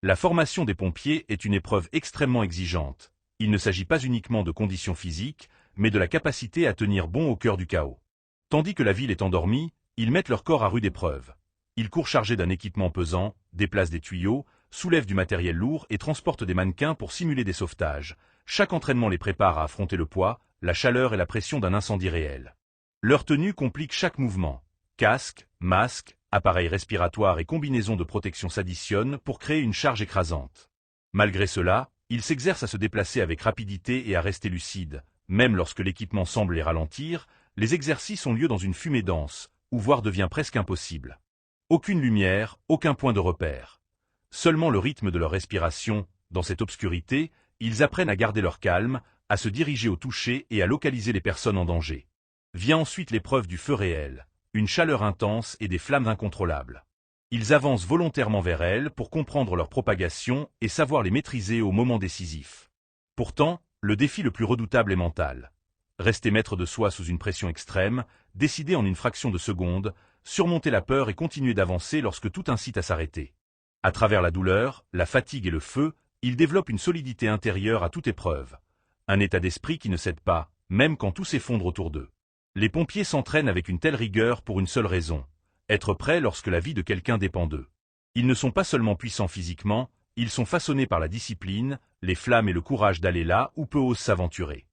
La formation des pompiers est une épreuve extrêmement exigeante. Il ne s'agit pas uniquement de conditions physiques, mais de la capacité à tenir bon au cœur du chaos. Tandis que la ville est endormie, ils mettent leur corps à rude épreuve. Ils courent chargés d'un équipement pesant, déplacent des tuyaux, soulèvent du matériel lourd et transportent des mannequins pour simuler des sauvetages. Chaque entraînement les prépare à affronter le poids, la chaleur et la pression d'un incendie réel. Leur tenue complique chaque mouvement. Casque, masque, appareils respiratoires et combinaisons de protection s'additionnent pour créer une charge écrasante. Malgré cela, ils s'exercent à se déplacer avec rapidité et à rester lucides. Même lorsque l'équipement semble les ralentir, les exercices ont lieu dans une fumée dense, où voir devient presque impossible. Aucune lumière, aucun point de repère. Seulement le rythme de leur respiration. Dans cette obscurité, ils apprennent à garder leur calme, à se diriger au toucher et à localiser les personnes en danger. Vient ensuite l'épreuve du feu réel, une chaleur intense et des flammes incontrôlables. Ils avancent volontairement vers elles pour comprendre leur propagation et savoir les maîtriser au moment décisif. Pourtant, le défi le plus redoutable est mental. Rester maître de soi sous une pression extrême, décider en une fraction de seconde, surmonter la peur et continuer d'avancer lorsque tout incite à s'arrêter. À travers la douleur, la fatigue et le feu, ils développent une solidité intérieure à toute épreuve. Un état d'esprit qui ne cède pas, même quand tout s'effondre autour d'eux. Les pompiers s'entraînent avec une telle rigueur pour une seule raison, être prêts lorsque la vie de quelqu'un dépend d'eux. Ils ne sont pas seulement puissants physiquement, ils sont façonnés par la discipline, les flammes et le courage d'aller là où peu osent s'aventurer.